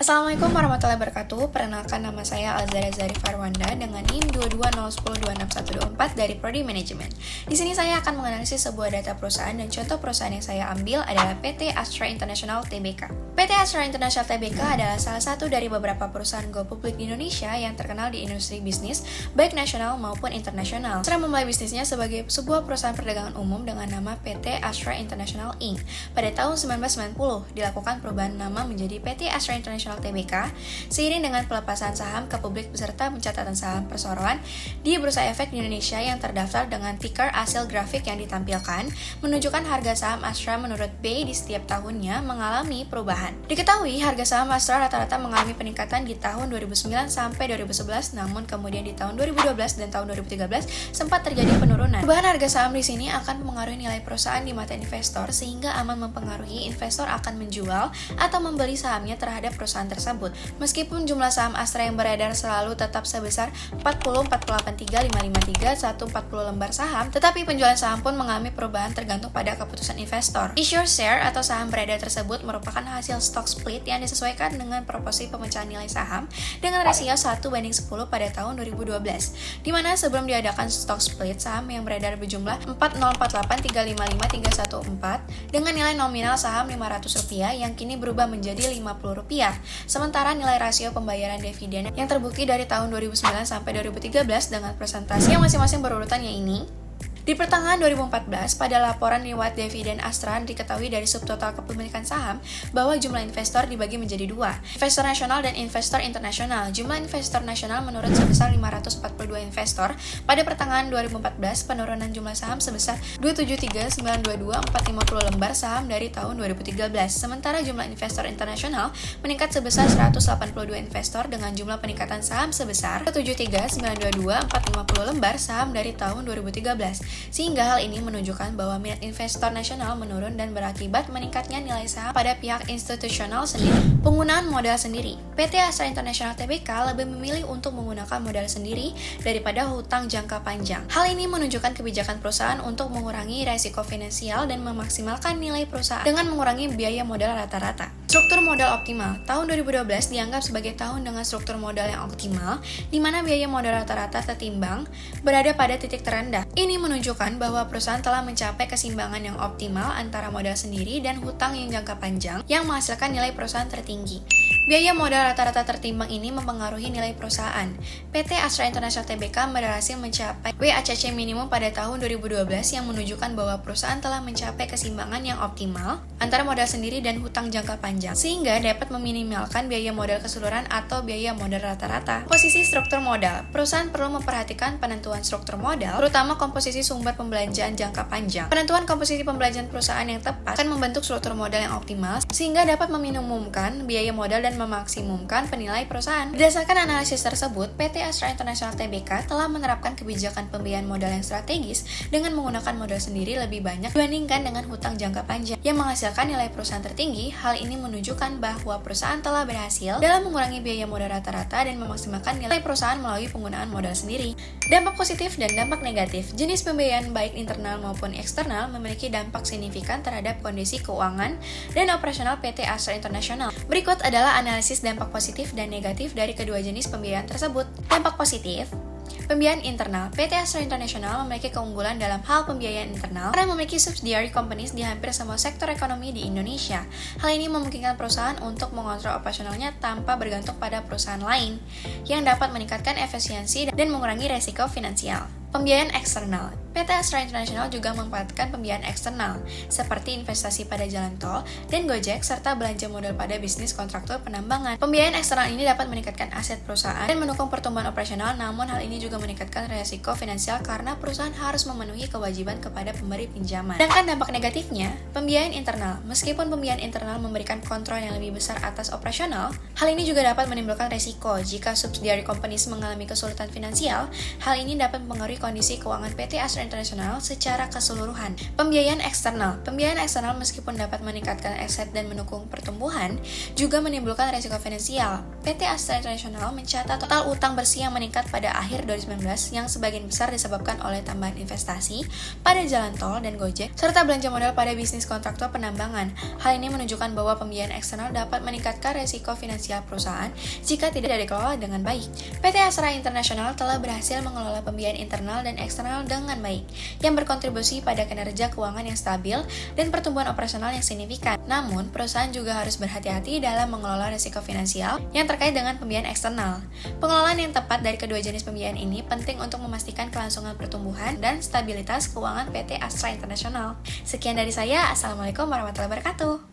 Assalamualaikum warahmatullahi wabarakatuh. Perkenalkan, nama saya Alzara Zari Farwanda dengan NIM 220102624 dari Prodi Manajemen. Di sini saya akan menganalisis sebuah data perusahaan dan contoh perusahaan yang saya ambil adalah PT Astra International Tbk. PT Astra International Tbk adalah salah satu dari beberapa perusahaan go publik di Indonesia yang terkenal di industri bisnis baik nasional maupun internasional. Astra memulai bisnisnya sebagai sebuah perusahaan perdagangan umum dengan nama PT Astra International Inc. Pada tahun 1990 dilakukan perubahan nama menjadi PT Astra International Tbk seiring dengan pelepasan saham ke publik beserta pencatatan saham perseroan di Bursa Efek di Indonesia yang terdaftar dengan ticker hasil grafik yang ditampilkan menunjukkan harga saham Astra menurut BI di setiap tahunnya mengalami perubahan. Diketahui harga saham Astra rata-rata mengalami peningkatan di tahun 2009 sampai 2011, namun kemudian di tahun 2012 dan tahun 2013 sempat terjadi penurunan. Perubahan harga saham di sini akan mempengaruhi nilai perusahaan di mata investor sehingga aman mempengaruhi investor akan menjual atau membeli sahamnya terhadap perusahaan tersebut. Meskipun jumlah saham Astra yang beredar selalu tetap sebesar 40, 483, 553, 140 lembar saham, tetapi penjualan saham pun mengalami perubahan tergantung pada keputusan investor. Issue share atau saham beredar tersebut merupakan hasil stock split yang disesuaikan dengan proporsi pemecahan nilai saham dengan rasio 1:10 pada tahun 2012, di mana sebelum diadakan stock split, saham yang beredar berjumlah 4048355314 dengan nilai nominal saham Rp500 yang kini berubah menjadi Rp50. Sementara nilai rasio pembayaran dividen yang terbukti dari tahun 2009 sampai 2013 dengan presentasi yang masing-masing berurutannya ini. Di pertengahan 2014, pada laporan riwayat dividen Astra diketahui dari subtotal kepemilikan saham bahwa jumlah investor dibagi menjadi dua, investor nasional dan investor internasional. Jumlah investor nasional menurun sebesar 542 investor. Pada pertengahan 2014, penurunan jumlah saham sebesar 273.922.450 lembar saham dari tahun 2013. Sementara jumlah investor internasional meningkat sebesar 182 investor dengan jumlah peningkatan saham sebesar 273.922.450 lembar saham dari tahun 2013. Sehingga hal ini menunjukkan bahwa minat investor nasional menurun dan berakibat meningkatnya nilai saham pada pihak institusional sendiri. Penggunaan modal sendiri. PT Astra International Tbk lebih memilih untuk menggunakan modal sendiri daripada hutang jangka panjang. Hal ini menunjukkan kebijakan perusahaan untuk mengurangi risiko finansial dan memaksimalkan nilai perusahaan dengan mengurangi biaya modal rata-rata. Struktur modal optimal. Tahun 2012 dianggap sebagai tahun dengan struktur modal yang optimal, di mana biaya modal rata-rata tertimbang berada pada titik terendah. Ini menunjukkan bahwa perusahaan telah mencapai keseimbangan yang optimal antara modal sendiri dan hutang yang jangka panjang yang menghasilkan nilai perusahaan tertinggi. Biaya modal rata-rata tertimbang ini mempengaruhi nilai perusahaan. PT Astra International Tbk berhasil mencapai WACC minimum pada tahun 2012 yang menunjukkan bahwa perusahaan telah mencapai keseimbangan yang optimal antara modal sendiri dan hutang jangka panjang, sehingga dapat meminimalkan biaya modal keseluruhan atau biaya modal rata-rata. Posisi struktur modal. Perusahaan perlu memperhatikan penentuan struktur modal, terutama komposisi sumber pembelanjaan jangka panjang. Penentuan komposisi pembelanjaan perusahaan yang tepat akan membentuk struktur modal yang optimal, sehingga dapat meminimumkan biaya modal dan memaksimumkan penilai perusahaan. Berdasarkan analisis tersebut, PT Astra International Tbk telah menerapkan kebijakan pembiayaan modal yang strategis dengan menggunakan modal sendiri lebih banyak dibandingkan dengan hutang jangka panjang yang menghasilkan nilai perusahaan tertinggi. Hal ini menunjukkan bahwa perusahaan telah berhasil dalam mengurangi biaya modal rata-rata dan memaksimalkan nilai perusahaan melalui penggunaan modal sendiri. Dampak positif dan dampak negatif. Jenis pembiayaan baik internal maupun eksternal memiliki dampak signifikan terhadap kondisi keuangan dan operasional PT Astra International. Berikut adalah analisis dampak positif dan negatif dari kedua jenis pembiayaan tersebut. Dampak positif. Pembiayaan internal. PT Astra International memiliki keunggulan dalam hal pembiayaan internal karena memiliki subsidiary companies di hampir semua sektor ekonomi di Indonesia. Hal ini memungkinkan perusahaan untuk mengontrol operasionalnya tanpa bergantung pada perusahaan lain yang dapat meningkatkan efisiensi dan mengurangi resiko finansial. Pembiayaan eksternal. PT Astra International juga memanfaatkan pembiayaan eksternal, seperti investasi pada jalan tol dan Gojek, serta belanja modal pada bisnis kontraktor penambangan. Pembiayaan eksternal ini dapat meningkatkan aset perusahaan dan mendukung pertumbuhan operasional, namun hal ini juga meningkatkan resiko finansial karena perusahaan harus memenuhi kewajiban kepada pemberi pinjaman. Sedangkan dampak negatifnya, pembiayaan internal. Meskipun pembiayaan internal memberikan kontrol yang lebih besar atas operasional, hal ini juga dapat menimbulkan resiko. Jika subsidiary companies mengalami kesulitan finansial, hal ini dapat mempengaruhi kondisi keuangan PT Astra International secara keseluruhan. Pembiayaan eksternal. Pembiayaan eksternal meskipun dapat meningkatkan aset dan mendukung pertumbuhan, juga menimbulkan risiko finansial. PT Astra International mencatat total utang bersih yang meningkat pada akhir 2019 yang sebagian besar disebabkan oleh tambahan investasi pada jalan tol dan Gojek, serta belanja modal pada bisnis kontraktor penambangan. Hal ini menunjukkan bahwa pembiayaan eksternal dapat meningkatkan risiko finansial perusahaan jika tidak dikelola dengan baik. PT Astra International telah berhasil mengelola pembiayaan internal dan eksternal dengan baik, yang berkontribusi pada kinerja keuangan yang stabil dan pertumbuhan operasional yang signifikan. Namun, perusahaan juga harus berhati-hati dalam mengelola risiko finansial yang terkait dengan pembiayaan eksternal. Pengelolaan yang tepat dari kedua jenis pembiayaan ini penting untuk memastikan kelangsungan pertumbuhan dan stabilitas keuangan PT Astra International. Sekian dari saya, Assalamualaikum warahmatullahi wabarakatuh.